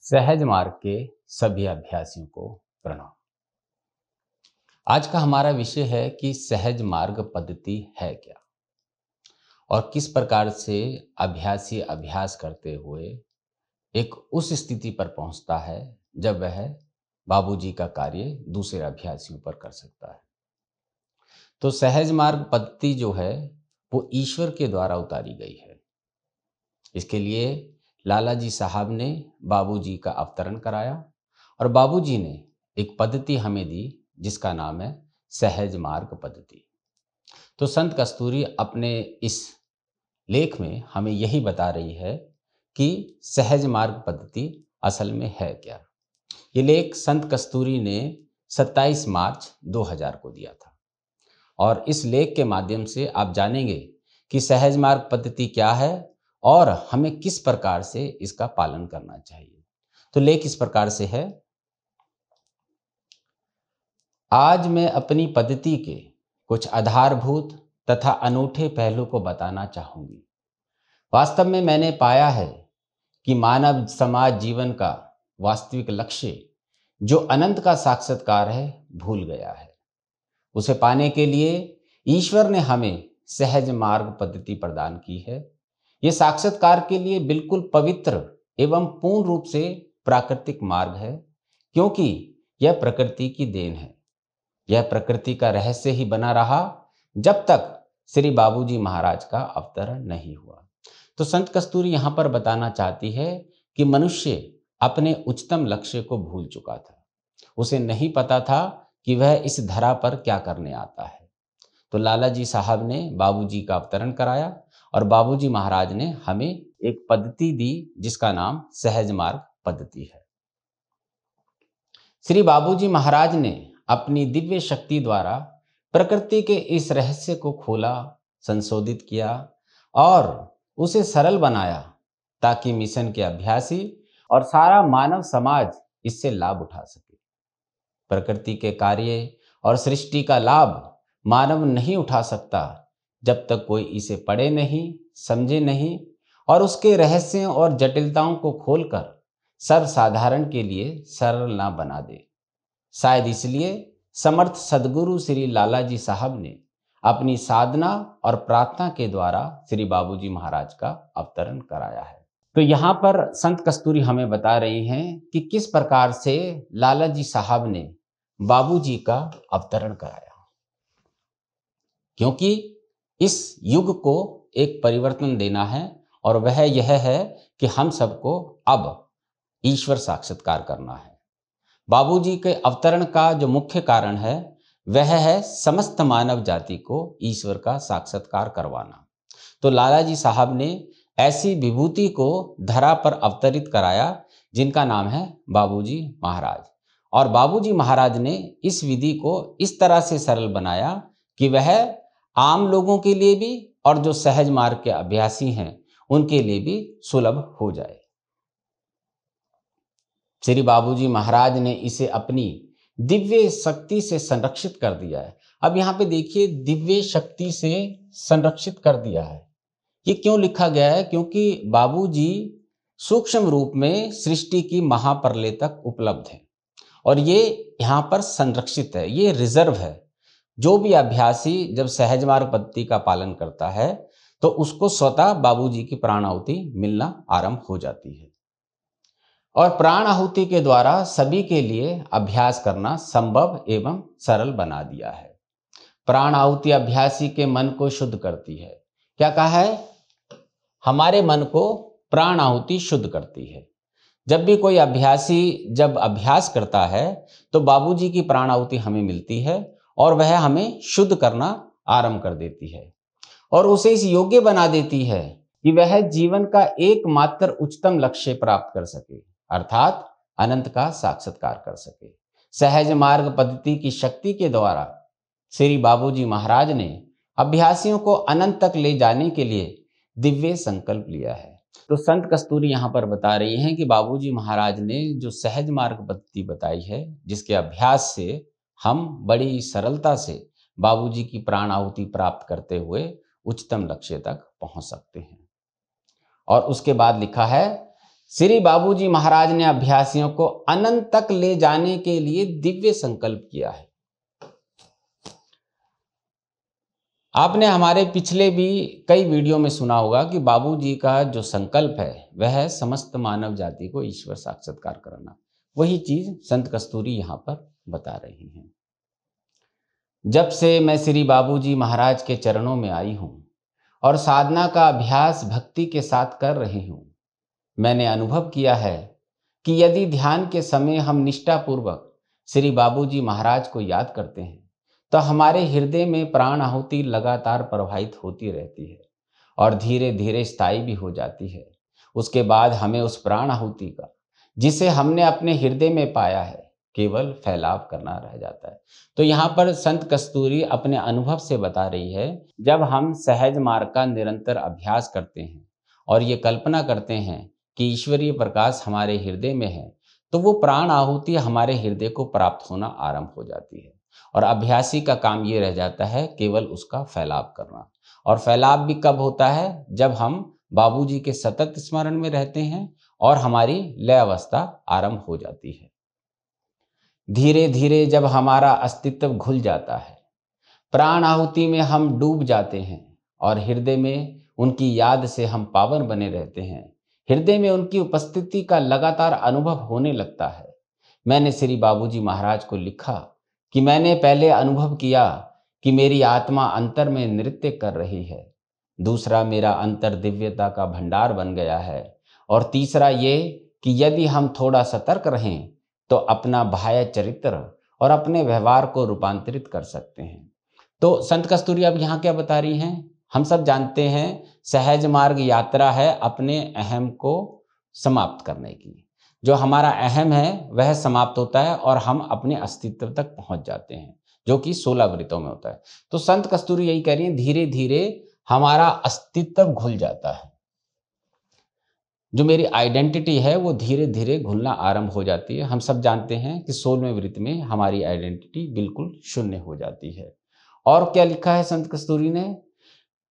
सहज मार्ग के सभी अभ्यासियों को प्रणाम। आज का हमारा विषय है कि सहज मार्ग पद्धति है क्या और किस प्रकार से अभ्यासी अभ्यास करते हुए एक उस स्थिति पर पहुंचता है जब वह बाबूजी का कार्य दूसरे अभ्यासियों पर कर सकता है। तो सहज मार्ग पद्धति जो है वो ईश्वर के द्वारा उतारी गई है। इसके लिए लाला जी साहब ने बाबूजी का अवतरण कराया और बाबूजी ने एक पद्धति हमें दी जिसका नाम है सहज मार्ग पद्धति। तो संत कस्तूरी अपने इस लेख में हमें यही बता रही है कि सहज मार्ग पद्धति असल में है क्या। ये लेख संत कस्तूरी ने 27 मार्च 2000 को दिया था और इस लेख के माध्यम से आप जानेंगे कि सहज मार्ग पद्धति क्या है और हमें किस प्रकार से इसका पालन करना चाहिए। तो लेख इस प्रकार से है। आज मैं अपनी पद्धति के कुछ आधारभूत तथा अनूठे पहलू को बताना चाहूंगी। वास्तव में मैंने पाया है कि मानव समाज जीवन का वास्तविक लक्ष्य जो अनंत का साक्षात्कार है भूल गया है। उसे पाने के लिए ईश्वर ने हमें सहज मार्ग पद्धति प्रदान की है। यह साक्षात्कार के लिए बिल्कुल पवित्र एवं पूर्ण रूप से प्राकृतिक मार्ग है, क्योंकि यह प्रकृति की देन है। यह प्रकृति का रहस्य ही बना रहा जब तक श्री बाबूजी महाराज का अवतरण नहीं हुआ। तो संत कस्तूरी यहाँ पर बताना चाहती है कि मनुष्य अपने उच्चतम लक्ष्य को भूल चुका था। उसे नहीं पता था कि वह इस धरा पर क्या करने आता है। तो लाला जी साहब ने बाबूजी का अवतरण कराया और बाबूजी महाराज ने हमें एक पद्धति दी जिसका नाम सहज मार्ग पद्धति है। श्री बाबूजी महाराज ने अपनी दिव्य शक्ति द्वारा प्रकृति के इस रहस्य को खोला, संशोधित किया और उसे सरल बनाया ताकि मिशन के अभ्यासी और सारा मानव समाज इससे लाभ उठा सके। प्रकृति के कार्य और सृष्टि का लाभ मानव नहीं उठा सकता जब तक कोई इसे पढ़े नहीं, समझे नहीं और उसके रहस्यों और जटिलताओं को खोलकर सर्वसाधारण के लिए सरल ना बना दे। शायद इसलिए समर्थ सदगुरु श्री लाला जी साहब ने अपनी साधना और प्रार्थना के द्वारा श्री बाबूजी महाराज का अवतरण कराया है। तो यहाँ पर संत कस्तूरी हमें बता रही हैं कि किस प्रकार से लाला जी साहब ने बाबूजी का अवतरण कराया, क्योंकि इस युग को एक परिवर्तन देना है और वह यह है कि हम सबको अब ईश्वर साक्षात्कार करना है। बाबूजी के अवतरण का जो मुख्य कारण है वह है समस्त मानव जाति को ईश्वर का साक्षात्कार करवाना। तो लाला जी साहब ने ऐसी विभूति को धरा पर अवतरित कराया जिनका नाम है बाबूजी महाराज। और बाबूजी महाराज ने इस विधि को इस तरह से सरल बनाया कि वह आम लोगों के लिए भी और जो सहज मार्ग के अभ्यासी हैं उनके लिए भी सुलभ हो जाए। श्री बाबूजी महाराज ने इसे अपनी दिव्य शक्ति से संरक्षित कर दिया है। अब यहाँ पे देखिए, दिव्य शक्ति से संरक्षित कर दिया है, ये क्यों लिखा गया है? क्योंकि बाबूजी सूक्ष्म रूप में सृष्टि की महाप्रलय तक उपलब्ध है और ये यहाँ पर संरक्षित है, ये रिजर्व है। जो भी अभ्यासी जब सहज मार्ग पद्धति का पालन करता है तो उसको स्वतः बाबूजी की प्राण आहुति मिलना आरंभ हो जाती है और प्राण आहुति के द्वारा सभी के लिए अभ्यास करना संभव एवं सरल बना दिया है। प्राण आहुति अभ्यासी के मन को शुद्ध करती है। क्या कहा है? हमारे मन को प्राण आहुति शुद्ध करती है। जब भी कोई अभ्यासी जब अभ्यास करता है तो बाबूजी की प्राण आहुति हमें मिलती है और वह हमें शुद्ध करना आरंभ कर देती है और उसे इस योग्य बना देती है कि वह जीवन का एकमात्र उच्चतम लक्ष्य प्राप्त कर सके, अर्थात अनंत का साक्षात्कार कर सके। सहज मार्ग पद्धति की शक्ति के द्वारा श्री बाबूजी महाराज ने अभ्यासियों को अनंत तक ले जाने के लिए दिव्य संकल्प लिया है। तो संत कस्तूरी यहाँ पर बता रही हैं कि बाबूजी महाराज ने जो सहज मार्ग पद्धति बताई है जिसके अभ्यास से हम बड़ी सरलता से बाबूजी की प्राण आहुति प्राप्त करते हुए उच्चतम लक्ष्य तक पहुंच सकते हैं। और उसके बाद लिखा है, श्री बाबूजी महाराज ने अभ्यासियों को अनंत तक ले जाने के लिए दिव्य संकल्प किया है। आपने हमारे पिछले भी कई वीडियो में सुना होगा कि बाबूजी का जो संकल्प है वह है समस्त मानव जाति को ईश्वर साक्षात्कार कराना। वही चीज संत कस्तूरी यहाँ पर बता रही हैं। जब से मैं श्री बाबूजी महाराज के चरणों में आई हूँ और साधना का अभ्यास भक्ति के साथ कर रही हूँ, मैंने अनुभव किया है कि यदि ध्यान के समय हम निष्ठापूर्वक श्री बाबूजी महाराज को याद करते हैं तो हमारे हृदय में प्राण आहुति लगातार प्रवाहित होती रहती है और धीरे धीरे स्थायी भी हो जाती है। उसके बाद हमें उस प्राण आहुति का, जिसे हमने अपने हृदय में पाया है, केवल फैलाव करना रह जाता है। तो यहाँ पर संत कस्तूरी अपने अनुभव से बता रही है, जब हम सहज मार्ग का निरंतर अभ्यास करते हैं और ये कल्पना करते हैं कि ईश्वरीय प्रकाश हमारे हृदय में है, तो वो प्राण आहुति हमारे हृदय को प्राप्त होना आरंभ हो जाती है और अभ्यासी का काम ये रह जाता है केवल उसका फैलाव करना। और फैलाव भी कब होता है? जब हम बाबूजी के सतत स्मरण में रहते हैं और हमारी लय अवस्था आरंभ हो जाती है। धीरे धीरे जब हमारा अस्तित्व घुल जाता है, प्राण आहुति में हम डूब जाते हैं और हृदय में उनकी याद से हम पावन बने रहते हैं, हृदय में उनकी उपस्थिति का लगातार अनुभव होने लगता है। मैंने श्री बाबूजी महाराज को लिखा कि मैंने पहले अनुभव किया कि मेरी आत्मा अंतर में नृत्य कर रही है, दूसरा मेरा अंतर दिव्यता का भंडार बन गया है, और तीसरा ये कि यदि हम थोड़ा सतर्क रहें तो अपना बाह्य चरित्र और अपने व्यवहार को रूपांतरित कर सकते हैं। तो संत कस्तूरी अब यहाँ क्या बता रही हैं? हम सब जानते हैं सहज मार्ग यात्रा है अपने अहम को समाप्त करने की। जो हमारा अहम है वह समाप्त होता है और हम अपने अस्तित्व तक पहुंच जाते हैं, जो कि 16 वृत्तों में होता है। तो संत कस्तूरी यही कह रही है, धीरे धीरे हमारा अस्तित्व घुल जाता है, जो मेरी आइडेंटिटी है वो धीरे धीरे घुलना आरंभ हो जाती है। हम सब जानते हैं कि 16वें वृत्त में हमारी आइडेंटिटी बिल्कुल शून्य हो जाती है। और क्या लिखा है संत कस्तूरी ने?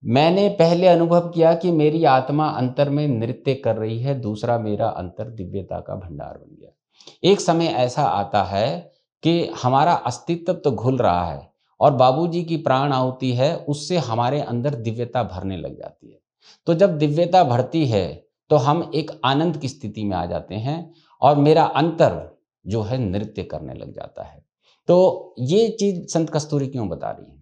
मैंने पहले अनुभव किया कि मेरी आत्मा अंतर में नृत्य कर रही है, दूसरा मेरा अंतर दिव्यता का भंडार बन गया। एक समय ऐसा आता है कि हमारा अस्तित्व तो घुल रहा है और बाबूजी की प्राण आहुति है, उससे हमारे अंदर दिव्यता भरने लग जाती है। तो जब दिव्यता भरती है तो हम एक आनंद की स्थिति में आ जाते हैं और मेरा अंतर जो है नृत्य करने लग जाता है। तो ये चीज संत कस्तूरी क्यों बता रही है?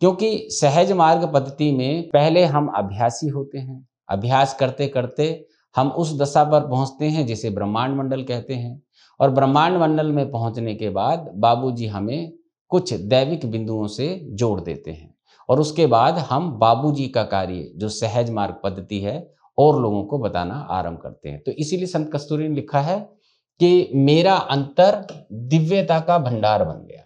क्योंकि सहज मार्ग पद्धति में पहले हम अभ्यासी होते हैं, अभ्यास करते करते हम उस दशा पर पहुंचते हैं जिसे ब्रह्मांड मंडल कहते हैं, और ब्रह्मांड मंडल में पहुंचने के बाद बाबूजी हमें कुछ दैविक बिंदुओं से जोड़ देते हैं और उसके बाद हम बाबूजी का कार्य जो सहज मार्ग पद्धति है और लोगों को बताना आरंभ करते हैं। तो इसीलिए संत कस्तूरी ने लिखा है कि मेरा अंतर दिव्यता का भंडार बन गया।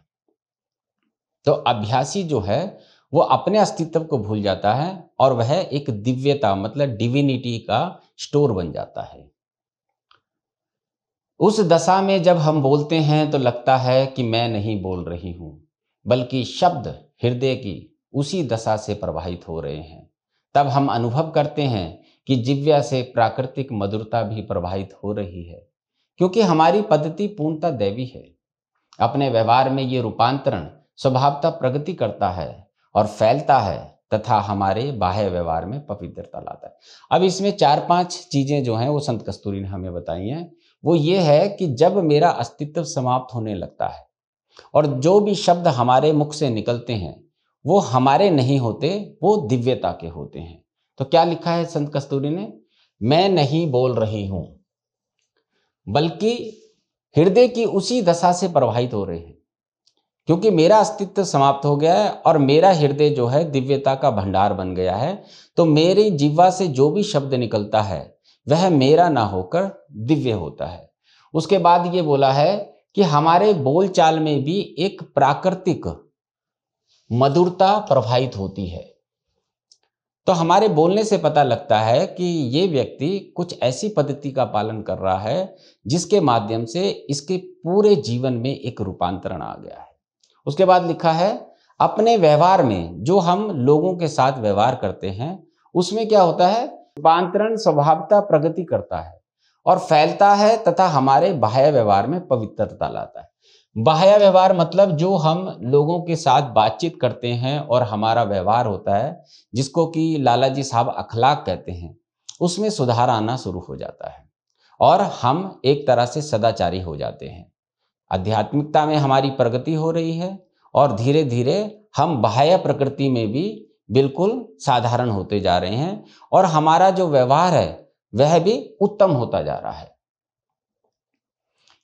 तो अभ्यासी जो है वो अपने अस्तित्व को भूल जाता है और वह एक दिव्यता मतलब डिविनिटी का स्टोर बन जाता है। उस दशा में जब हम बोलते हैं तो लगता है कि मैं नहीं बोल रही हूं, बल्कि शब्द हृदय की उसी दशा से प्रवाहित हो रहे हैं। तब हम अनुभव करते हैं कि जिह्वा से प्राकृतिक मधुरता भी प्रवाहित हो रही है, क्योंकि हमारी पद्धति पूर्णतः दैवी है। अपने व्यवहार में ये रूपांतरण स्वभावतः प्रगति करता है और फैलता है तथा हमारे बाह्य व्यवहार में पवित्रता लाता है। अब इसमें 4-5 चीजें जो हैं वो संत कस्तूरी ने हमें बताई हैं। वो ये है कि जब मेरा अस्तित्व समाप्त होने लगता है और जो भी शब्द हमारे मुख से निकलते हैं वो हमारे नहीं होते, वो दिव्यता के होते हैं। तो क्या लिखा है संत कस्तूरी ने? मैं नहीं बोल रही हूं, बल्कि हृदय की उसी दशा से प्रवाहित हो रहे हैं, क्योंकि मेरा अस्तित्व समाप्त हो गया है और मेरा हृदय जो है दिव्यता का भंडार बन गया है। तो मेरी जिह्वा से जो भी शब्द निकलता है वह मेरा ना होकर दिव्य होता है। उसके बाद ये बोला है कि हमारे बोलचाल में भी एक प्राकृतिक मधुरता प्रवाहित होती है। तो हमारे बोलने से पता लगता है कि ये व्यक्ति कुछ ऐसी पद्धति का पालन कर रहा है जिसके माध्यम से इसके पूरे जीवन में एक रूपांतरण आ गया है। उसके बाद लिखा है अपने व्यवहार में जो हम लोगों के साथ व्यवहार करते हैं उसमें क्या होता है, रूपांतरण स्वभावतः प्रगति करता है और फैलता है तथा हमारे बाह्य व्यवहार में पवित्रता लाता है। बाह्य व्यवहार मतलब जो हम लोगों के साथ बातचीत करते हैं और हमारा व्यवहार होता है, जिसको कि लाला जी साहब अखलाक कहते हैं, उसमें सुधार आना शुरू हो जाता है और हम एक तरह से सदाचारी हो जाते हैं। आध्यात्मिकता में हमारी प्रगति हो रही है और धीरे धीरे हम बाह्य प्रकृति में भी बिल्कुल साधारण होते जा रहे हैं और हमारा जो व्यवहार है वह भी उत्तम होता जा रहा है।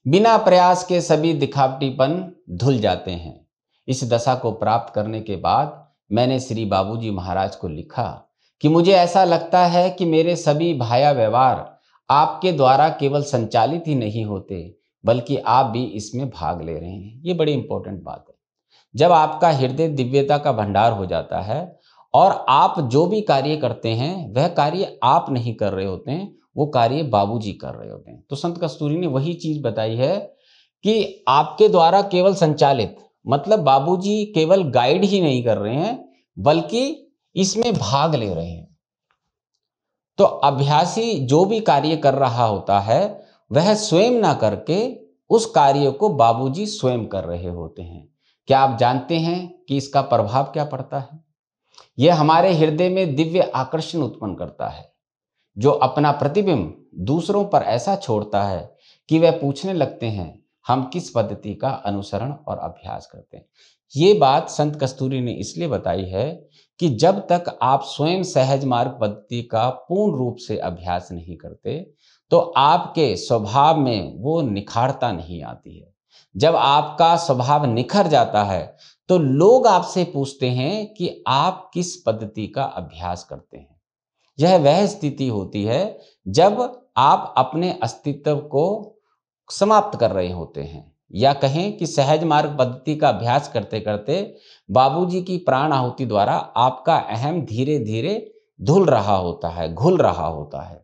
बिना प्रयास के सभी दिखावटीपन धुल जाते हैं। इस दशा को प्राप्त करने के बाद मैंने श्री बाबूजी महाराज को लिखा कि मुझे ऐसा लगता है कि मेरे सभी बाह्य व्यवहार आपके द्वारा केवल संचालित ही नहीं होते, बल्कि आप भी इसमें भाग ले रहे हैं। ये बड़ी इंपॉर्टेंट बात है। जब आपका हृदय दिव्यता का भंडार हो जाता है और आप जो भी कार्य करते हैं वह कार्य आप नहीं कर रहे होते हैं, वो कार्य बाबूजी कर रहे होते हैं। तो संत कस्तूरी ने वही चीज बताई है कि आपके द्वारा केवल संचालित, मतलब बाबूजी केवल गाइड ही नहीं कर रहे हैं बल्कि इसमें भाग ले रहे हैं। तो अभ्यासी जो भी कार्य कर रहा होता है वह स्वयं ना करके उस कार्य को बाबूजी स्वयं कर रहे होते हैं। क्या आप जानते हैं कि इसका प्रभाव क्या पड़ता है? यह हमारे हृदय में दिव्य आकर्षण उत्पन्न करता है, जो अपना प्रतिबिंब दूसरों पर ऐसा छोड़ता है कि वह पूछने लगते हैं हम किस पद्धति का अनुसरण और अभ्यास करते हैं। ये बात संत कस्तूरी ने इसलिए बताई है कि जब तक आप स्वयं सहज मार्ग पद्धति का पूर्ण रूप से अभ्यास नहीं करते तो आपके स्वभाव में वो निखारता नहीं आती है। जब आपका स्वभाव निखर जाता है तो लोग आपसे पूछते हैं कि आप किस पद्धति का अभ्यास करते हैं। यह वह स्थिति होती है जब आप अपने अस्तित्व को समाप्त कर रहे होते हैं, या कहें कि सहज मार्ग पद्धति का अभ्यास करते करते बाबूजी की प्राण आहुति द्वारा आपका अहम धीरे धीरे धुल रहा होता है, घुल रहा होता है।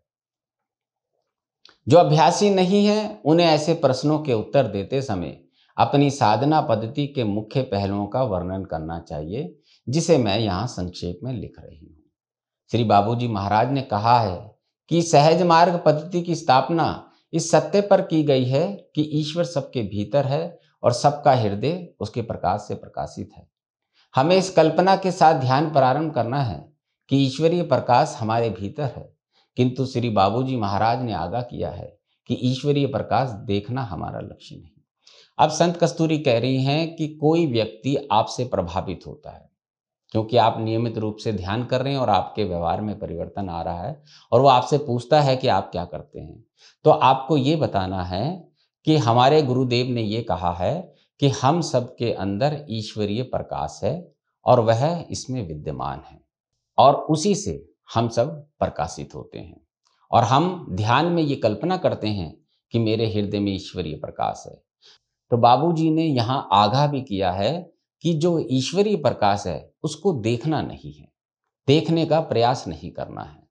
जो अभ्यासी नहीं है उन्हें ऐसे प्रश्नों के उत्तर देते समय अपनी साधना पद्धति के मुख्य पहलुओं का वर्णन करना चाहिए, जिसे मैं यहाँ संक्षेप में लिख रही हूँ। श्री बाबूजी महाराज ने कहा है कि सहज मार्ग पद्धति की स्थापना इस सत्य पर की गई है कि ईश्वर सबके भीतर है और सबका हृदय उसके प्रकाश से प्रकाशित है। हमें इस कल्पना के साथ ध्यान प्रारंभ करना है कि ईश्वरीय प्रकाश हमारे भीतर है, किंतु श्री बाबूजी महाराज ने आगाह किया है कि ईश्वरीय प्रकाश देखना हमारा लक्ष्य नहीं। अब संत कस्तूरी कह रही हैं कि कोई व्यक्ति आपसे प्रभावित होता है क्योंकि आप नियमित रूप से ध्यान कर रहे हैं और आपके व्यवहार में परिवर्तन आ रहा है, और वो आपसे पूछता है कि आप क्या करते हैं। तो आपको ये बताना है कि हमारे गुरुदेव ने ये कहा है कि हम सबके अंदर ईश्वरीय प्रकाश है और वह इसमें विद्यमान है और उसी से हम सब प्रकाशित होते हैं। और हम ध्यान में ये कल्पना करते हैं कि मेरे हृदय में ईश्वरीय प्रकाश है। तो बाबूजी ने यहाँ आगाह भी किया है कि जो ईश्वरीय प्रकाश है उसको देखना नहीं है, देखने का प्रयास नहीं करना है,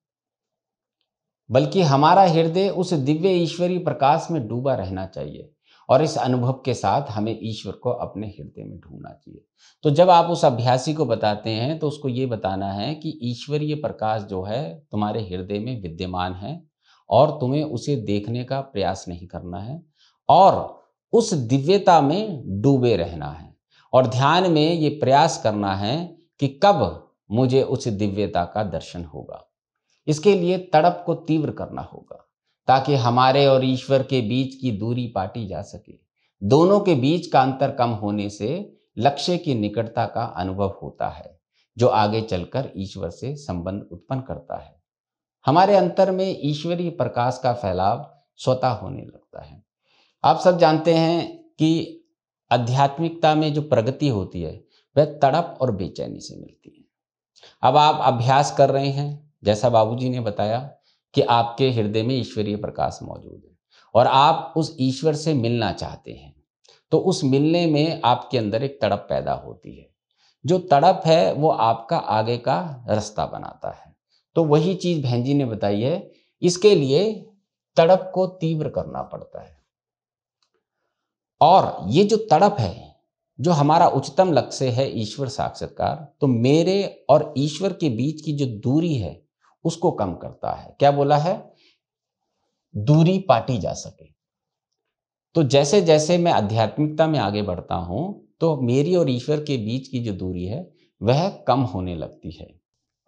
बल्कि हमारा हृदय उस दिव्य ईश्वरीय प्रकाश में डूबा रहना चाहिए और इस अनुभव के साथ हमें ईश्वर को अपने हृदय में ढूंढना चाहिए। तो जब आप उस अभ्यासी को बताते हैं तो उसको ये बताना है कि ईश्वरीय प्रकाश जो है तुम्हारे हृदय में विद्यमान है और तुम्हें उसे देखने का प्रयास नहीं करना है और उस दिव्यता में डूबे रहना है और ध्यान में ये प्रयास करना है कि कब मुझे उस दिव्यता का दर्शन होगा। इसके लिए तड़प को तीव्र करना होगा ताकि हमारे और ईश्वर के बीच की दूरी पाटी जा सके। दोनों के बीच का अंतर कम होने से लक्ष्य की निकटता का अनुभव होता है, जो आगे चलकर ईश्वर से संबंध उत्पन्न करता है। हमारे अंतर में ईश्वरीय प्रकाश का फैलाव स्वतः होने लगता है। आप सब जानते हैं कि आध्यात्मिकता में जो प्रगति होती है वह तड़प और बेचैनी से मिलती है। अब आप अभ्यास कर रहे हैं, जैसा बाबूजी ने बताया कि आपके हृदय में ईश्वरीय प्रकाश मौजूद है और आप उस ईश्वर से मिलना चाहते हैं, तो उस मिलने में आपके अंदर एक तड़प पैदा होती है। जो तड़प है वो आपका आगे का रास्ता बनाता है। तो वही चीज बहन जी ने बताई है। इसके लिए तड़प को तीव्र करना पड़ता है और ये जो तड़प है, जो हमारा उच्चतम लक्ष्य है ईश्वर साक्षात्कार, तो मेरे और ईश्वर के बीच की जो दूरी है उसको कम करता है। क्या बोला है? दूरी पाटी जा सके। तो जैसे जैसे मैं आध्यात्मिकता में आगे बढ़ता हूं तो मेरी और ईश्वर के बीच की जो दूरी है वह कम होने लगती है,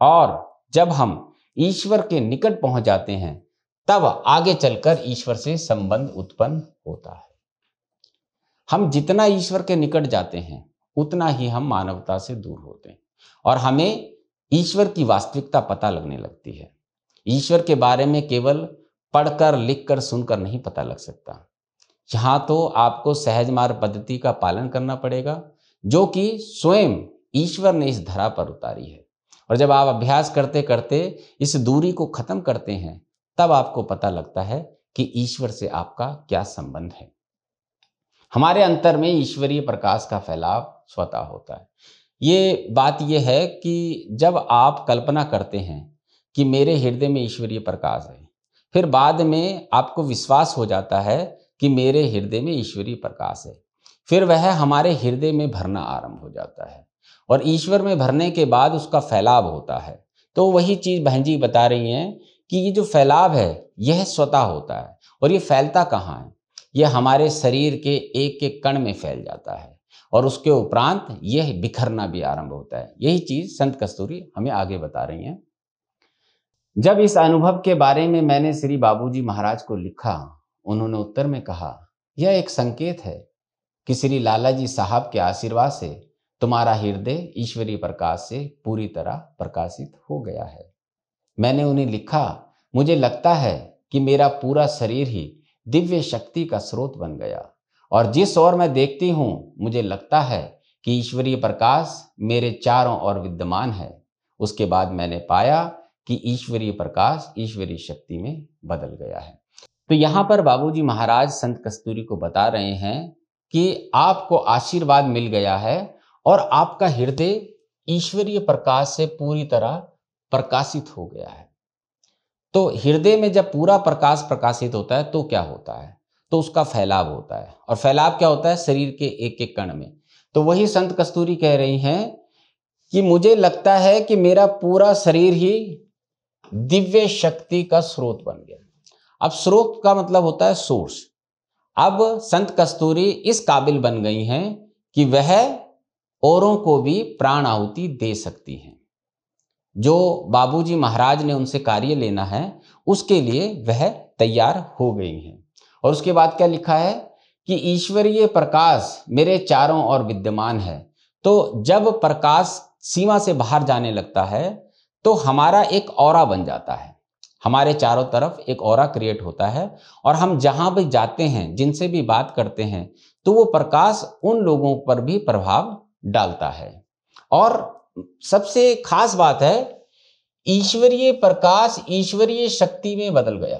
और जब हम ईश्वर के निकट पहुंच जाते हैं तब आगे चलकर ईश्वर से संबंध उत्पन्न होता है। हम जितना ईश्वर के निकट जाते हैं उतना ही हम मानवता से दूर होते हैं और हमें ईश्वर की वास्तविकता पता लगने लगती है। ईश्वर के बारे में केवल पढ़कर, लिखकर, सुनकर नहीं पता लग सकता। यहाँ तो आपको सहज मार्ग पद्धति का पालन करना पड़ेगा, जो कि स्वयं ईश्वर ने इस धरा पर उतारी है। और जब आप अभ्यास करते करते इस दूरी को खत्म करते हैं तब आपको पता लगता है कि ईश्वर से आपका क्या संबंध है। हमारे अंतर में ईश्वरीय प्रकाश का फैलाव स्वतः होता है। ये बात यह है कि जब आप कल्पना करते हैं कि मेरे हृदय में ईश्वरीय प्रकाश है, फिर बाद में आपको विश्वास हो जाता है कि मेरे हृदय में ईश्वरीय प्रकाश है, फिर वह हमारे हृदय में भरना आरंभ हो जाता है और ईश्वर में भरने के बाद उसका फैलाव होता है। तो वही चीज़ बहन जी बता रही हैं कि ये जो फैलाव है यह स्वतः होता है। और ये फैलता कहाँ है? यह हमारे शरीर के एक एक कण में फैल जाता है और उसके उपरांत यह बिखरना भी आरंभ होता है। यही चीज़ संत कस्तूरी हमें आगे बता रही हैं। जब इस अनुभव के बारे में मैंने श्री बाबूजी महाराज को लिखा, उन्होंने उत्तर में कहा, यह एक संकेत है कि श्री लाला जी साहब के आशीर्वाद से तुम्हारा हृदय ईश्वरीय प्रकाश से पूरी तरह प्रकाशित हो गया है। मैंने उन्हें लिखा, मुझे लगता है कि मेरा पूरा शरीर ही दिव्य शक्ति का स्रोत बन गया और जिस ओर मैं देखती हूँ मुझे लगता है कि ईश्वरीय प्रकाश मेरे चारों ओर विद्यमान है। उसके बाद मैंने पाया कि ईश्वरीय प्रकाश ईश्वरीय शक्ति में बदल गया है। तो यहाँ पर बाबूजी महाराज संत कस्तूरी को बता रहे हैं कि आपको आशीर्वाद मिल गया है और आपका हृदय ईश्वरीय प्रकाश से पूरी तरह प्रकाशित हो गया है। तो हृदय में जब पूरा प्रकाश प्रकाशित होता है तो क्या होता है? तो उसका फैलाव होता है। और फैलाव क्या होता है? शरीर के एक एक कण में। तो वही संत कस्तूरी कह रही हैं कि मुझे लगता है कि मेरा पूरा शरीर ही दिव्य शक्ति का स्रोत बन गया। अब स्रोत का मतलब होता है सोर्स। अब संत कस्तूरी इस काबिल बन गई हैं कि वह औरों को भी प्राण आहुति दे सकती हैं। जो बाबूजी महाराज ने उनसे कार्य लेना है उसके लिए वह तैयार हो गई हैं। और उसके बाद क्या लिखा है कि ईश्वरीय प्रकाश मेरे चारों ओर विद्यमान है। तो जब प्रकाश सीमा से बाहर जाने लगता है तो हमारा एक ऑरा बन जाता है, हमारे चारों तरफ एक ऑरा क्रिएट होता है और हम जहां भी जाते हैं, जिनसे भी बात करते हैं, तो वो प्रकाश उन लोगों पर भी प्रभाव डालता है। और सबसे खास बात है, ईश्वरीय प्रकाश ईश्वरीय शक्ति में बदल गया।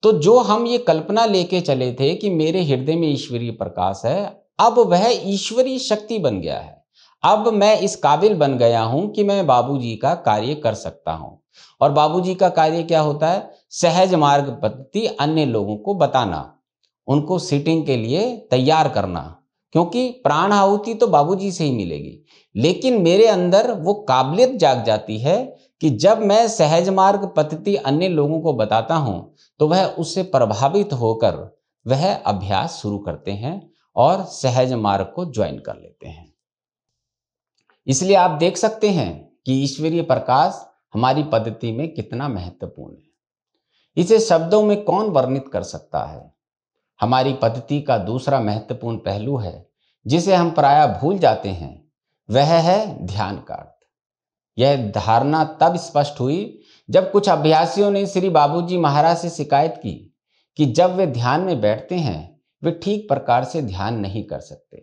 तो जो हम ये कल्पना लेके चले थे कि मेरे हृदय में ईश्वरीय प्रकाश है, अब वह ईश्वरीय शक्ति बन गया है। अब मैं इस काबिल बन गया हूं कि मैं बाबूजी का कार्य कर सकता हूं। और बाबूजी का कार्य क्या होता है? सहज मार्ग पद्धति अन्य लोगों को बताना, उनको सीटिंग के लिए तैयार करना, क्योंकि प्राण आहुति तो बाबूजी से ही मिलेगी। लेकिन मेरे अंदर वो काबिलियत जाग जाती है कि जब मैं सहज मार्ग पद्धति अन्य लोगों को बताता हूं तो वह उससे प्रभावित होकर वह अभ्यास शुरू करते हैं और सहज मार्ग को ज्वाइन कर लेते हैं। इसलिए आप देख सकते हैं कि ईश्वरीय प्रकाश हमारी पद्धति में कितना महत्वपूर्ण है। इसे शब्दों में कौन वर्णित कर सकता है? हमारी पद्धति का दूसरा महत्वपूर्ण पहलू है जिसे हम प्रायः भूल जाते हैं, वह है ध्यान का अर्थ। यह धारणा तब स्पष्ट हुई जब कुछ अभ्यासियों ने श्री बाबूजी महाराज से शिकायत की कि जब वे ध्यान में बैठते हैं वे ठीक प्रकार से ध्यान नहीं कर सकते,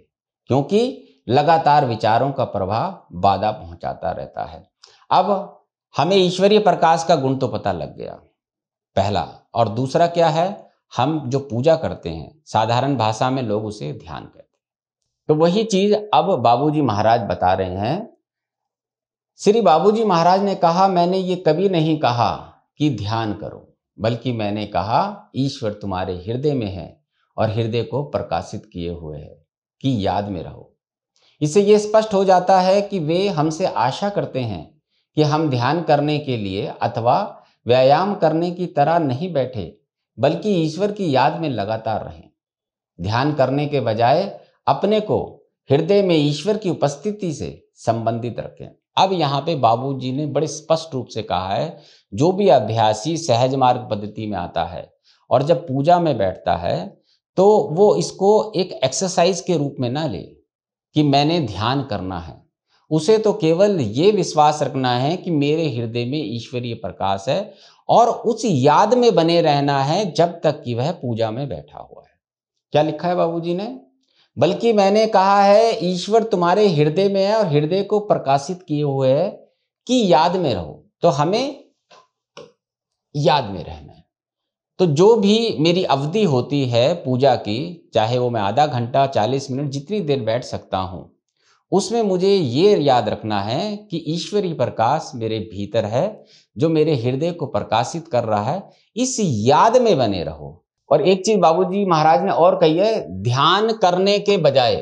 क्योंकि लगातार विचारों का प्रभाव बाधा पहुंचाता रहता है। अब हमें ईश्वरीय प्रकाश का गुण तो पता लग गया, पहला। और दूसरा क्या है? हम जो पूजा करते हैं, साधारण भाषा में लोग उसे ध्यान कहते हैं। तो वही चीज अब बाबूजी महाराज बता रहे हैं। श्री बाबूजी महाराज ने कहा, मैंने ये कभी नहीं कहा कि ध्यान करो, बल्कि मैंने कहा ईश्वर तुम्हारे हृदय में है और हृदय को प्रकाशित किए हुए है कि याद में रहो। इससे यह स्पष्ट हो जाता है कि वे हमसे आशा करते हैं कि हम ध्यान करने के लिए अथवा व्यायाम करने की तरह नहीं बैठे, बल्कि ईश्वर की याद में लगातार रहें। ध्यान करने के बजाय अपने को हृदय में ईश्वर की उपस्थिति से संबंधित रखें। अब यहाँ पे बाबूजी ने बड़े स्पष्ट रूप से कहा है, जो भी अभ्यासी सहज मार्ग पद्धति में आता है और जब पूजा में बैठता है तो वो इसको एक एक्सरसाइज के रूप में ना ले कि मैंने ध्यान करना है। उसे तो केवल ये विश्वास रखना है कि मेरे हृदय में ईश्वरीय प्रकाश है और उस याद में बने रहना है जब तक कि वह पूजा में बैठा हुआ है। क्या लिखा है बाबूजी ने? बल्कि मैंने कहा है ईश्वर तुम्हारे हृदय में है और हृदय को प्रकाशित किए हुए है कि याद में रहो। तो हमें याद में रहना है। तो जो भी मेरी अवधि होती है पूजा की, चाहे वो मैं आधा घंटा 40 मिनट जितनी देर बैठ सकता हूं, उसमें मुझे ये याद रखना है कि ईश्वरीय प्रकाश मेरे भीतर है जो मेरे हृदय को प्रकाशित कर रहा है। इस याद में बने रहो। और एक चीज बाबूजी महाराज ने और कही है, ध्यान करने के बजाय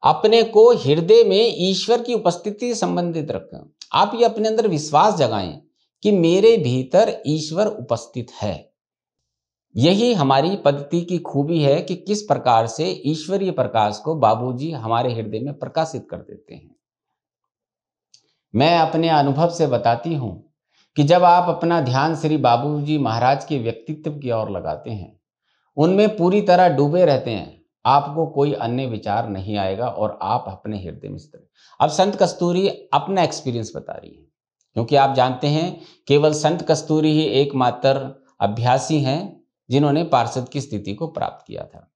अपने को हृदय में ईश्वर की उपस्थिति से संबंधित रखें। आप ये अपने अंदर विश्वास जगाएं कि मेरे भीतर ईश्वर उपस्थित है। यही हमारी पद्धति की खूबी है कि किस प्रकार से ईश्वरीय प्रकाश को बाबूजी हमारे हृदय में प्रकाशित कर देते हैं। मैं अपने अनुभव से बताती हूं कि जब आप अपना ध्यान श्री बाबूजी महाराज के व्यक्तित्व की ओर लगाते हैं, उनमें पूरी तरह डूबे रहते हैं, आपको कोई अन्य विचार नहीं आएगा और आप अपने हृदय में स्थिर। अब संत कस्तूरी अपना एक्सपीरियंस बता रही है, क्योंकि आप जानते हैं केवल संत कस्तूरी ही एकमात्र अभ्यासी हैं जिन्होंने पार्षद की स्थिति को प्राप्त किया था।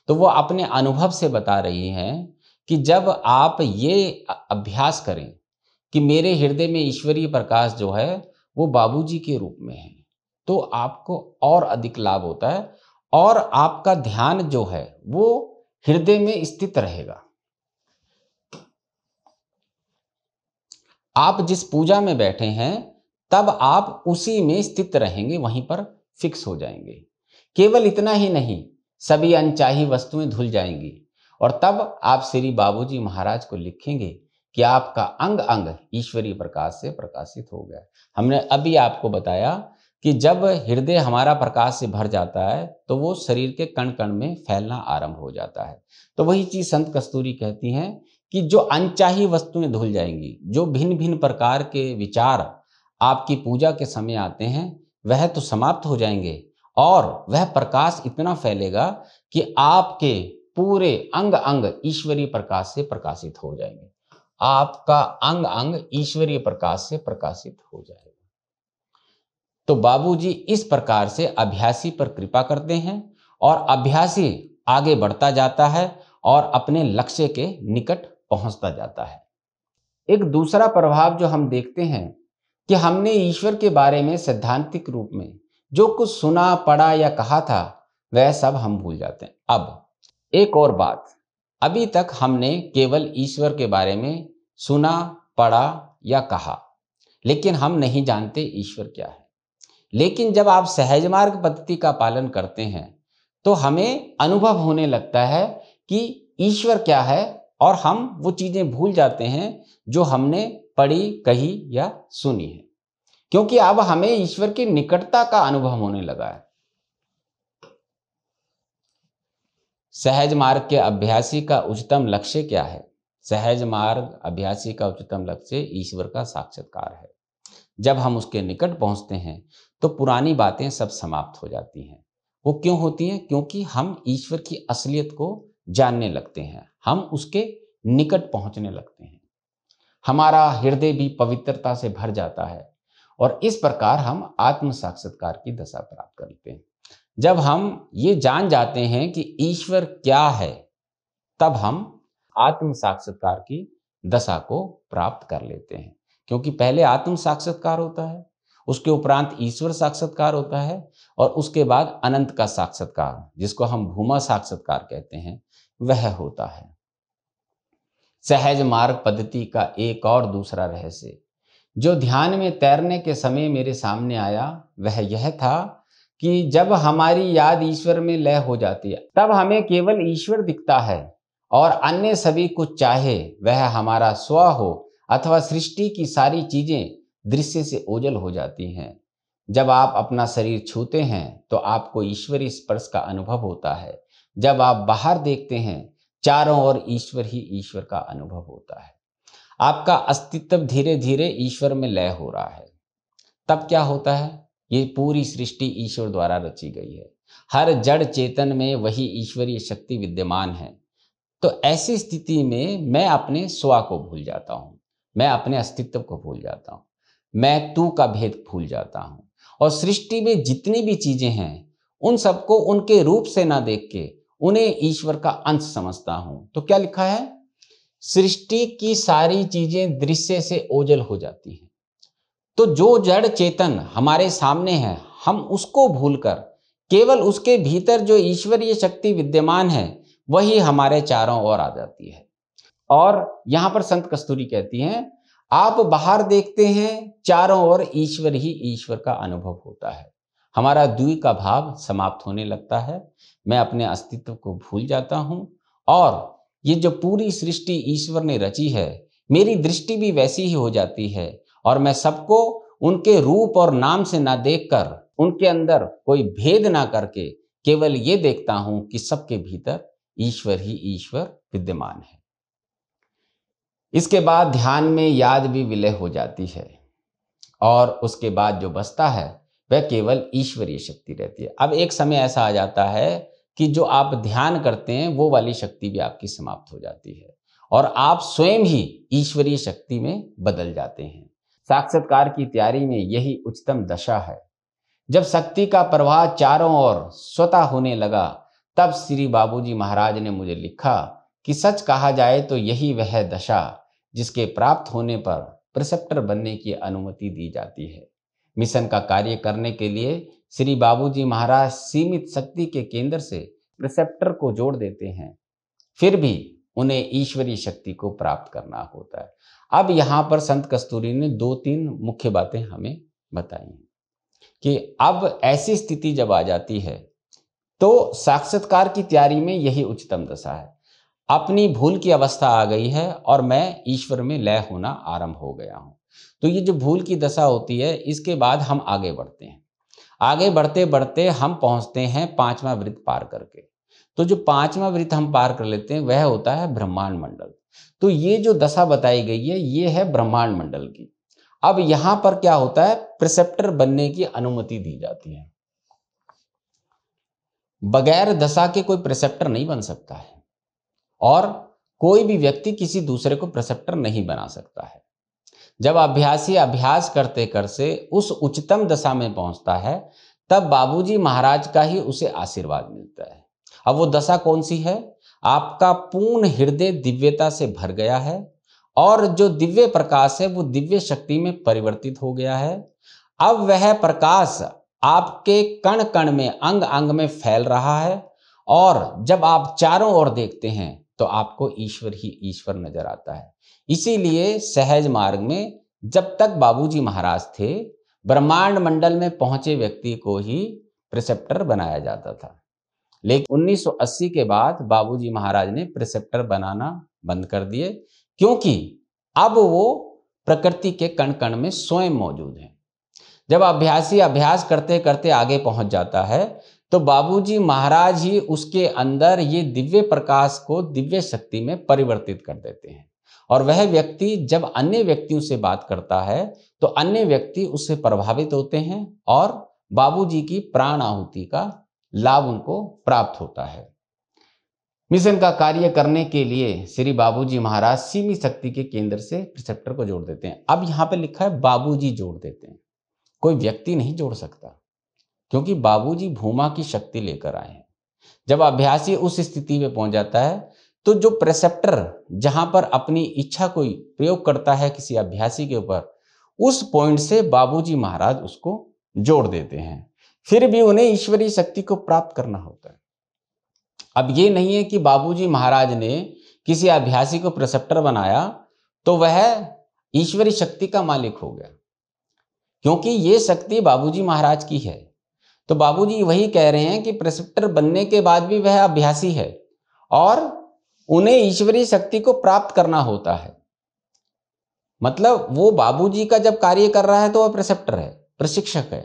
तो वो अपने अनुभव से बता रही हैं कि जब आप ये अभ्यास करें कि मेरे हृदय में ईश्वरीय प्रकाश जो है वो बाबूजी के रूप में है, तो आपको और अधिक लाभ होता है और आपका ध्यान जो है वो हृदय में स्थित रहेगा। आप जिस पूजा में बैठे हैं तब आप उसी में स्थित रहेंगे, वहीं पर फिक्स हो जाएंगे। केवल इतना ही नहीं, सभी अनचाही वस्तुएं धुल जाएंगी और तब आप श्री बाबूजी महाराज को लिखेंगे कि आपका अंग अंग ईश्वरीय प्रकाश से प्रकाशित हो गया। हमने अभी आपको बताया कि जब हृदय हमारा प्रकाश से भर जाता है तो वो शरीर के कण कण में फैलना आरंभ हो जाता है। तो वही चीज संत कस्तूरी कहती हैं कि जो अनचाही वस्तुएं धुल जाएंगी, जो भिन्न भिन्न प्रकार के विचार आपकी पूजा के समय आते हैं वह तो समाप्त हो जाएंगे और वह प्रकाश इतना फैलेगा कि आपके पूरे अंग अंग ईश्वरीय प्रकाश से प्रकाशित हो जाएंगे। आपका अंग अंग ईश्वरीय प्रकाश से प्रकाशित हो जाएगा। तो बाबूजी इस प्रकार से अभ्यासी पर कृपा करते हैं और अभ्यासी आगे बढ़ता जाता है और अपने लक्ष्य के निकट पहुंचता जाता है। एक दूसरा प्रभाव जो हम देखते हैं कि हमने ईश्वर के बारे में सैद्धांतिक रूप में जो कुछ सुना पढ़ा या कहा था वह सब हम भूल जाते हैं। अब एक और बात, अभी तक हमने केवल ईश्वर के बारे में सुना पढ़ा या कहा, लेकिन हम नहीं जानते ईश्वर क्या है। लेकिन जब आप सहज मार्ग पद्धति का पालन करते हैं तो हमें अनुभव होने लगता है कि ईश्वर क्या है और हम वो चीजें भूल जाते हैं जो हमने पढ़ी कही या सुनी है, क्योंकि अब हमें ईश्वर की निकटता का अनुभव होने लगा है। सहज मार्ग के अभ्यासी का उच्चतम लक्ष्य क्या है? सहज मार्ग अभ्यासी का उच्चतम लक्ष्य ईश्वर का साक्षात्कार है। जब हम उसके निकट पहुंचते हैं तो पुरानी बातें सब समाप्त हो जाती हैं। वो क्यों होती हैं? क्योंकि हम ईश्वर की असलियत को जानने लगते हैं, हम उसके निकट पहुंचने लगते हैं, हमारा हृदय भी पवित्रता से भर जाता है और इस प्रकार हम आत्म साक्षात्कार की दशा प्राप्त करते हैं। जब हम ये जान जाते हैं कि ईश्वर क्या है, तब हम आत्म साक्षात्कार की दशा को प्राप्त कर लेते हैं, क्योंकि पहले आत्म साक्षात्कार होता है, उसके उपरांत ईश्वर साक्षात्कार होता है और उसके बाद अनंत का साक्षात्कार, जिसको हम भूमा साक्षात्कार कहते हैं, वह होता है। सहज मार्ग पद्धति का एक और दूसरा रहस्य जो ध्यान में तैरने के समय मेरे सामने आया वह यह था कि जब हमारी याद ईश्वर में लय हो जाती है तब हमें केवल ईश्वर दिखता है और अन्य सभी कुछ, चाहे वह हमारा स्व हो अथवा सृष्टि की सारी चीजें, दृश्य से ओझल हो जाती हैं। जब आप अपना शरीर छूते हैं तो आपको ईश्वरीय स्पर्श का अनुभव होता है। जब आप बाहर देखते हैं, चारों ओर ईश्वर ही ईश्वर का अनुभव होता है। आपका अस्तित्व धीरे धीरे ईश्वर में लय हो रहा है। तब क्या होता है? ये पूरी सृष्टि ईश्वर द्वारा रची गई है। हर जड़ चेतन में वही ईश्वरीय शक्ति विद्यमान है। तो ऐसी स्थिति में मैं अपने स्व को भूल जाता हूँ, मैं अपने अस्तित्व को भूल जाता हूँ, मैं तू का भेद भूल जाता हूँ, और सृष्टि में जितनी भी चीजें हैं उन सबको उनके रूप से ना देख के उन्हें ईश्वर का अंश समझता हूँ। तो क्या लिखा है? सृष्टि की सारी चीजें दृश्य से ओझल हो जाती हैं। तो जो जड़ चेतन हमारे सामने है, हम उसको भूलकर केवल उसके भीतर जो ईश्वरीय शक्ति विद्यमान है वही हमारे चारों ओर आ जाती है। और यहां पर संत कस्तूरी कहती हैं, आप बाहर देखते हैं, चारों ओर ईश्वर ही ईश्वर का अनुभव होता है। हमारा द्वि का भाव समाप्त होने लगता है, मैं अपने अस्तित्व को भूल जाता हूं, और ये जो पूरी सृष्टि ईश्वर ने रची है, मेरी दृष्टि भी वैसी ही हो जाती है, और मैं सबको उनके रूप और नाम से ना देखकर, उनके अंदर कोई भेद ना करके केवल ये देखता हूं कि सबके भीतर ईश्वर ही ईश्वर विद्यमान है। इसके बाद ध्यान में याद भी विलय हो जाती है, और उसके बाद जो बचता है वह केवल ईश्वरीय शक्ति रहती है। अब एक समय ऐसा आ जाता है कि जो आप ध्यान करते हैं वो वाली शक्ति भी आपकी समाप्त हो जाती है, और आप स्वयं ही ईश्वरीय शक्ति में बदल जाते हैं। साक्षात्कार की तैयारी में यही उच्चतम दशा है। जब शक्ति का प्रवाह चारों ओर स्वतः होने लगा, तब श्री बाबूजी महाराज ने मुझे लिखा कि सच कहा जाए तो यही वह दशा जिसके प्राप्त होने पर प्रिसेप्टर बनने की अनुमति दी जाती है। मिशन का कार्य करने के लिए श्री बाबूजी महाराज सीमित शक्ति के केंद्र से प्रिसेप्टर को जोड़ देते हैं, फिर भी उन्हें ईश्वरीय शक्ति को प्राप्त करना होता है। अब यहाँ पर संत कस्तूरी ने 2-3 मुख्य बातें हमें बताई हैं कि अब ऐसी स्थिति जब आ जाती है तो साक्षात्कार की तैयारी में यही उच्चतम दशा है। अपनी भूल की अवस्था आ गई है और मैं ईश्वर में लय होना आरंभ हो गया हूं। तो ये जो भूल की दशा होती है, इसके बाद हम आगे बढ़ते हैं। आगे बढ़ते बढ़ते हम पहुंचते हैं 5वां वृत्त पार करके। तो जो 5वां वृत्त हम पार कर लेते हैं वह होता है ब्रह्मांड मंडल। तो ये जो दशा बताई गई है ये है ब्रह्मांड मंडल की। अब यहां पर क्या होता है? प्रिसेप्टर बनने की अनुमति दी जाती है। बगैर दशा के कोई प्रिसेप्टर नहीं बन सकता है, और कोई भी व्यक्ति किसी दूसरे को प्रिसेप्टर नहीं बना सकता है। जब अभ्यासी अभ्यास करते करते उस उच्चतम दशा में पहुंचता है, तब बाबूजी महाराज का ही उसे आशीर्वाद मिलता है। अब वो दशा कौन सी है? आपका पूर्ण हृदय दिव्यता से भर गया है, और जो दिव्य प्रकाश है वो दिव्य शक्ति में परिवर्तित हो गया है। अब वह प्रकाश आपके कण कण में, अंग अंग में फैल रहा है, और जब आप चारों ओर देखते हैं तो आपको ईश्वर ही ईश्वर नजर आता है। इसीलिए सहज मार्ग में जब तक बाबूजी महाराज थे, ब्रह्मांड मंडल में पहुंचे व्यक्ति को ही प्रिसेप्टर बनाया जाता था। लेकिन 1980 के बाद बाबूजी महाराज ने प्रिसेप्टर बनाना बंद कर दिए, क्योंकि अब वो प्रकृति के कण कण में स्वयं मौजूद है। जब अभ्यासी अभ्यास करते करते आगे पहुंच जाता है तो बाबूजी महाराज ही उसके अंदर ये दिव्य प्रकाश को दिव्य शक्ति में परिवर्तित कर देते हैं, और वह व्यक्ति जब अन्य व्यक्तियों से बात करता है तो अन्य व्यक्ति उससे प्रभावित होते हैं, और बाबूजी की प्राण आहुति का लाभ उनको प्राप्त होता है। मिशन का कार्य करने के लिए श्री बाबूजी महाराज सीमित शक्ति के केंद्र से प्रिसेप्टर को जोड़ देते हैं। अब यहाँ पे लिखा है बाबूजी जोड़ देते हैं, कोई व्यक्ति नहीं जोड़ सकता, क्योंकि बाबूजी भूमा की शक्ति लेकर आए हैं। जब अभ्यासी उस स्थिति में पहुंच जाता है तो जो प्रिसेप्टर जहां पर अपनी इच्छा कोई प्रयोग करता है किसी अभ्यासी के ऊपर, उस पॉइंट से बाबूजी महाराज उसको जोड़ देते हैं। फिर भी उन्हें ईश्वरीय शक्ति को प्राप्त करना होता है। अब ये नहीं है कि बाबूजी महाराज ने किसी अभ्यासी को प्रिसेप्टर बनाया तो वह ईश्वरीय शक्ति का मालिक हो गया, क्योंकि ये शक्ति बाबूजी महाराज की है। तो बाबूजी वही कह रहे हैं कि प्रिसेप्टर बनने के बाद भी वह अभ्यासी है, और उन्हें ईश्वरीय शक्ति को प्राप्त करना होता है। मतलब वो बाबूजी का जब कार्य कर रहा है तो वह प्रिसेप्टर है, प्रशिक्षक है,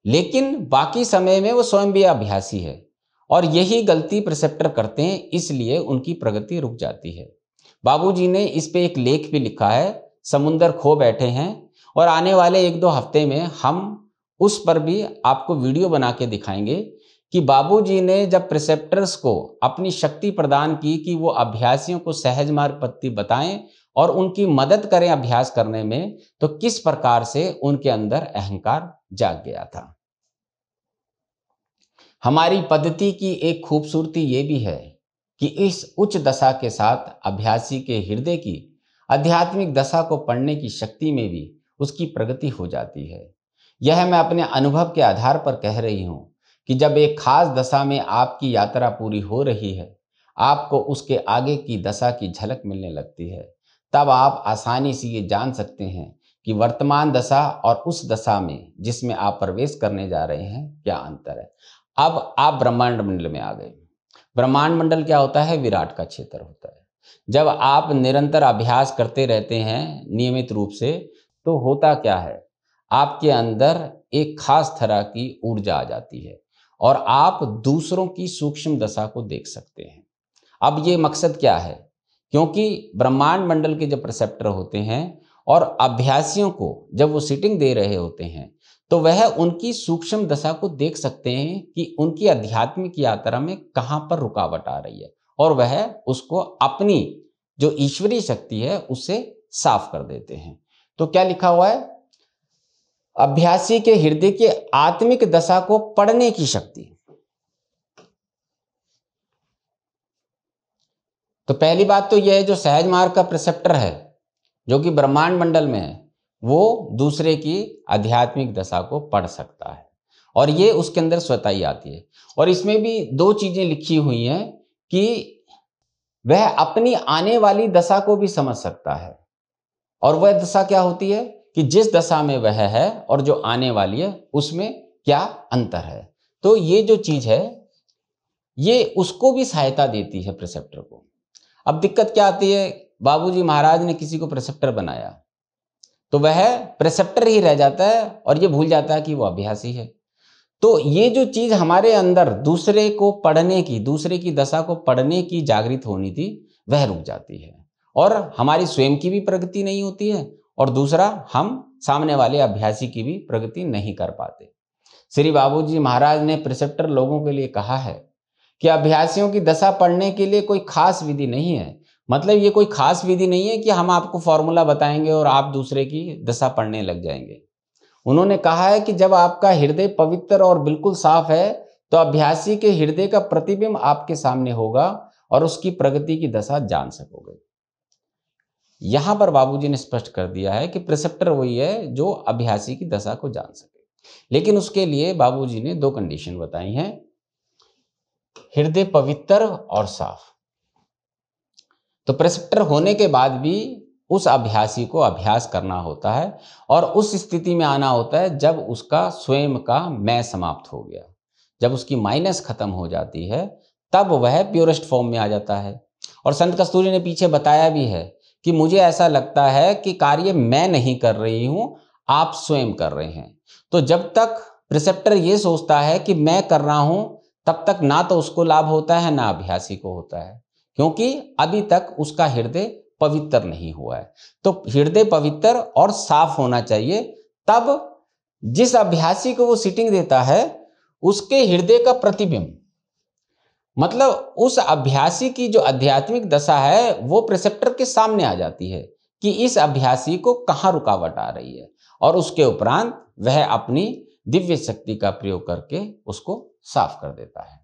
लेकिन बाकी समय में वो स्वयं भी अभ्यासी है और यही गलती प्रिसेप्टर करते हैं, इसलिए उनकी प्रगति रुक जाती है। बाबूजी ने इस पे एक लेख भी लिखा है, समुंदर खो बैठे हैं, और आने वाले 1-2 हफ्ते में हम उस पर भी आपको वीडियो बना के दिखाएंगे कि बाबूजी ने जब प्रिसेप्टर्स को अपनी शक्ति प्रदान की कि वो अभ्यासियों को सहज मार्ग पद्धति बताएं और उनकी मदद करें अभ्यास करने में, तो किस प्रकार से उनके अंदर अहंकार जाग गया था। हमारी पद्धति की एक खूबसूरती ये भी है कि इस उच्च दशा के साथ अभ्यासी के हृदय की आध्यात्मिक दशा को पढ़ने की शक्ति में भी उसकी प्रगति हो जाती है। यह मैं अपने अनुभव के आधार पर कह रही हूँ कि जब एक खास दशा में आपकी यात्रा पूरी हो रही है, आपको उसके आगे की दशा की झलक मिलने लगती है, तब आप आसानी से ये जान सकते हैं कि वर्तमान दशा और उस दशा में जिसमें आप प्रवेश करने जा रहे हैं क्या अंतर है। अब आप ब्रह्मांड मंडल में आ गए। ब्रह्मांड मंडल क्या होता है? विराट का क्षेत्र होता है। जब आप निरंतर अभ्यास करते रहते हैं नियमित रूप से, तो होता क्या है, आपके अंदर एक खास तरह की ऊर्जा आ जाती है और आप दूसरों की सूक्ष्म दशा को देख सकते हैं। अब ये मकसद क्या है? क्योंकि ब्रह्मांड मंडल के जो प्रिसेप्टर होते हैं और अभ्यासियों को जब वो सीटिंग दे रहे होते हैं, तो वह उनकी सूक्ष्म दशा को देख सकते हैं कि उनकी आध्यात्मिक यात्रा में कहाँ पर रुकावट आ रही है, और वह उसको अपनी जो ईश्वरीय शक्ति है उससे साफ कर देते हैं। तो क्या लिखा हुआ है? अभ्यासी के हृदय की आत्मिक दशा को पढ़ने की शक्ति। तो पहली बात तो यह है, जो सहज मार्ग का प्रिसेप्टर है जो कि ब्रह्मांड मंडल में है, वो दूसरे की आध्यात्मिक दशा को पढ़ सकता है और ये उसके अंदर स्वतः ही आती है। और इसमें भी 2 चीजें लिखी हुई हैं कि वह अपनी आने वाली दशा को भी समझ सकता है, और वह दशा क्या होती है कि जिस दशा में वह है और जो आने वाली है उसमें क्या अंतर है। तो ये जो चीज है ये उसको भी सहायता देती है प्रिसेप्टर को। अब दिक्कत क्या आती है, बाबूजी महाराज ने किसी को प्रिसेप्टर बनाया तो वह प्रिसेप्टर ही रह जाता है और ये भूल जाता है कि वो अभ्यासी है। तो ये जो चीज हमारे अंदर दूसरे को पढ़ने की, दूसरे की दशा को पढ़ने की जागृत होनी थी, वह रुक जाती है और हमारी स्वयं की भी प्रगति नहीं होती है, और दूसरा हम सामने वाले अभ्यासी की भी प्रगति नहीं कर पाते। श्री बाबूजी महाराज ने प्रिसेप्टर लोगों के लिए कहा है कि अभ्यासियों की दशा पढ़ने के लिए कोई खास विधि नहीं है। मतलब ये कोई खास विधि नहीं है कि हम आपको फॉर्मूला बताएंगे और आप दूसरे की दशा पढ़ने लग जाएंगे। उन्होंने कहा है कि जब आपका हृदय पवित्र और बिल्कुल साफ है, तो अभ्यासी के हृदय का प्रतिबिंब आपके सामने होगा और उसकी प्रगति की दशा जान सकोगे। यहां पर बाबूजी ने स्पष्ट कर दिया है कि प्रिसेप्टर वही है जो अभ्यासी की दशा को जान सके, लेकिन उसके लिए बाबूजी ने 2 कंडीशन बताई हैं, हृदय पवित्र और साफ। तो प्रिसेप्टर होने के बाद भी उस अभ्यासी को अभ्यास करना होता है और उस स्थिति में आना होता है जब उसका स्वयं का मैं समाप्त हो गया, जब उसकी माइनस खत्म हो जाती है, तब वह प्योरेस्ट फॉर्म में आ जाता है। और संत कस्तूरी ने पीछे बताया भी है कि मुझे ऐसा लगता है कि कार्य मैं नहीं कर रही हूं, आप स्वयं कर रहे हैं। तो जब तक प्रिसेप्टर ये सोचता है कि मैं कर रहा हूं, तब तक ना तो उसको लाभ होता है ना अभ्यासी को होता है, क्योंकि अभी तक उसका हृदय पवित्र नहीं हुआ है। तो हृदय पवित्र और साफ होना चाहिए, तब जिस अभ्यासी को वो सीटिंग देता है उसके हृदय का प्रतिबिंब, मतलब उस अभ्यासी की जो आध्यात्मिक दशा है वो प्रिसेप्टर के सामने आ जाती है कि इस अभ्यासी को कहाँ रुकावट आ रही है, और उसके उपरांत वह अपनी दिव्य शक्ति का प्रयोग करके उसको साफ कर देता है।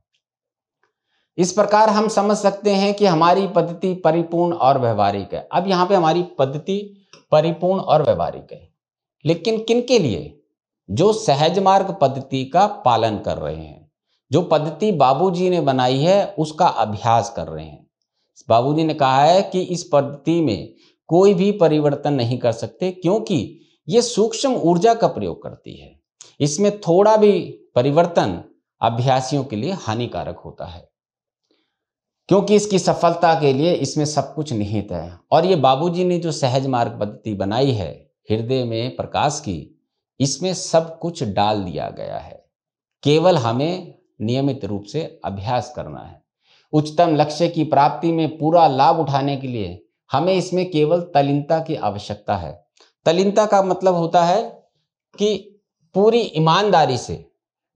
इस प्रकार हम समझ सकते हैं कि हमारी पद्धति परिपूर्ण और व्यवहारिक है। अब यहाँ पे हमारी पद्धति परिपूर्ण और व्यवहारिक है, लेकिन किन के लिए? जो सहज मार्ग पद्धति का पालन कर रहे हैं, जो पद्धति बाबूजी ने बनाई है उसका अभ्यास कर रहे हैं। बाबूजी ने कहा है कि इस पद्धति में कोई भी परिवर्तन नहीं कर सकते, क्योंकि ये सूक्ष्म ऊर्जा का प्रयोग करती है। इसमें थोड़ा भी परिवर्तन अभ्यासियों के लिए हानिकारक होता है, क्योंकि इसकी सफलता के लिए इसमें सब कुछ निहित है। और ये बाबूजी ने जो सहज मार्ग पद्धति बनाई है हृदय में प्रकाश की, इसमें सब कुछ डाल दिया गया है, केवल हमें नियमित रूप से अभ्यास करना है। उच्चतम लक्ष्य की प्राप्ति में पूरा लाभ उठाने के लिए हमें इसमें केवल तल्लीनता की आवश्यकता है। तल्लीनता का मतलब होता है कि पूरी ईमानदारी से,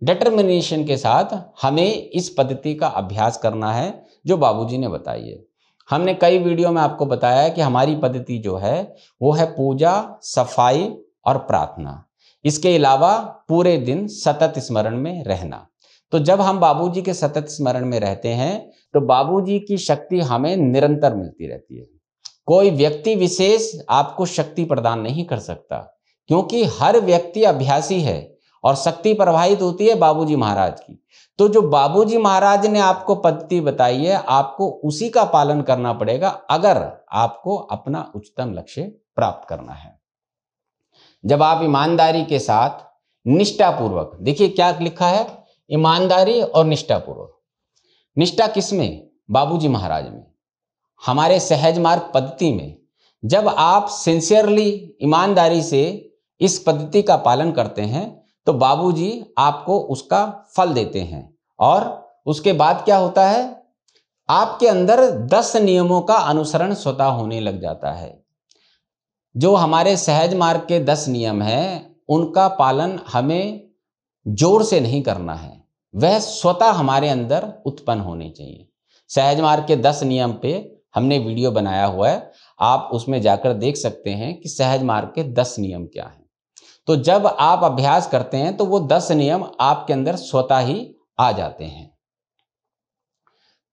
डिटर्मिनेशन के साथ हमें इस पद्धति का अभ्यास करना है जो बाबूजी ने बताई है। हमने कई वीडियो में आपको बताया है कि हमारी पद्धति जो है वो है पूजा, सफाई और प्रार्थना। इसके अलावा पूरे दिन सतत स्मरण में रहना। तो जब हम बाबूजी के सतत स्मरण में रहते हैं तो बाबूजी की शक्ति हमें निरंतर मिलती रहती है। कोई व्यक्ति विशेष आपको शक्ति प्रदान नहीं कर सकता, क्योंकि हर व्यक्ति अभ्यासी है और शक्ति प्रवाहित होती है बाबूजी महाराज की। तो जो बाबूजी महाराज ने आपको पद्धति बताई है, आपको उसी का पालन करना पड़ेगा अगर आपको अपना उच्चतम लक्ष्य प्राप्त करना है। जब आप ईमानदारी के साथ निष्ठापूर्वक, देखिए क्या लिखा है, ईमानदारी और निष्ठापूर्वक। निष्ठा किसमें? बाबूजी महाराज में, हमारे सहज मार्ग पद्धति में। जब आप सिंसियरली, ईमानदारी से इस पद्धति का पालन करते हैं तो बाबूजी आपको उसका फल देते हैं। और उसके बाद क्या होता है, आपके अंदर 10 नियमों का अनुसरण स्वतः होने लग जाता है। जो हमारे सहज मार्ग के 10 नियम हैं, उनका पालन हमें जोर से नहीं करना है, वह स्वतः हमारे अंदर उत्पन्न होने चाहिए। सहज मार्ग के 10 नियम पे हमने वीडियो बनाया हुआ है, आप उसमें जाकर देख सकते हैं कि सहज मार्ग के 10 नियम क्या हैं। तो जब आप अभ्यास करते हैं तो वो 10 नियम आपके अंदर स्वतः ही आ जाते हैं।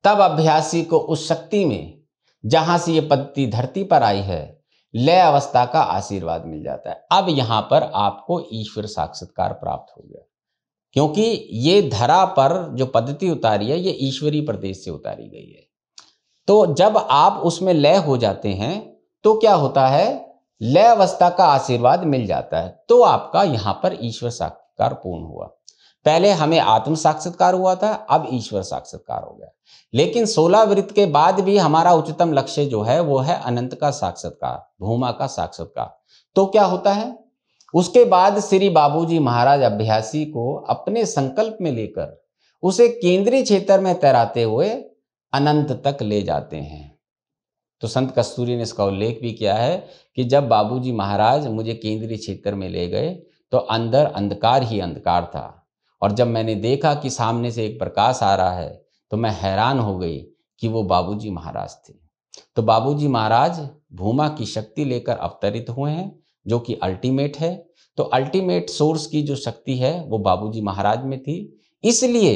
तब अभ्यासी को उस शक्ति में, जहां से ये पद्धति धरती पर आई है, लय अवस्था का आशीर्वाद मिल जाता है। अब यहां पर आपको ईश्वर साक्षात्कार प्राप्त हो गया, क्योंकि ये धरा पर जो पद्धति उतारी है ये ईश्वरीय प्रदेश से उतारी गई है। तो जब आप उसमें लय हो जाते हैं तो क्या होता है, लय अवस्था का आशीर्वाद मिल जाता है। तो आपका यहां पर ईश्वर साक्षात्कार पूर्ण हुआ। पहले हमें आत्म साक्षात्कार हुआ था, अब ईश्वर साक्षात्कार हो गया। लेकिन 16 वृत्त के बाद भी हमारा उच्चतम लक्ष्य जो है वो है अनंत का साक्षात्कार, भूमा का साक्षात्कार। तो क्या होता है, उसके बाद श्री बाबूजी महाराज अभ्यासी को अपने संकल्प में लेकर उसे केंद्रीय क्षेत्र में तैराते हुए अनंत तक ले जाते हैं। तो संत कस्तूरी ने इसका उल्लेख भी किया है कि जब बाबूजी महाराज मुझे केंद्रीय क्षेत्र में ले गए तो अंदर अंधकार ही अंधकार था, और जब मैंने देखा कि सामने से एक प्रकाश आ रहा है तो मैं हैरान हो गई कि वो बाबूजी महाराज थे। तो बाबूजी महाराज भूमा की शक्ति लेकर अवतरित हुए हैं, जो कि अल्टीमेट है। तो अल्टीमेट सोर्स की जो शक्ति है वो बाबूजी महाराज में थी। इसलिए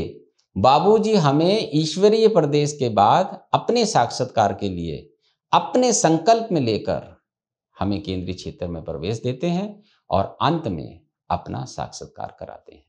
बाबूजी हमें ईश्वरीय प्रदेश के बाद अपने साक्षात्कार के लिए अपने संकल्प में लेकर हमें केंद्रीय क्षेत्र में प्रवेश देते हैं और अंत में अपना साक्षात्कार कराते हैं।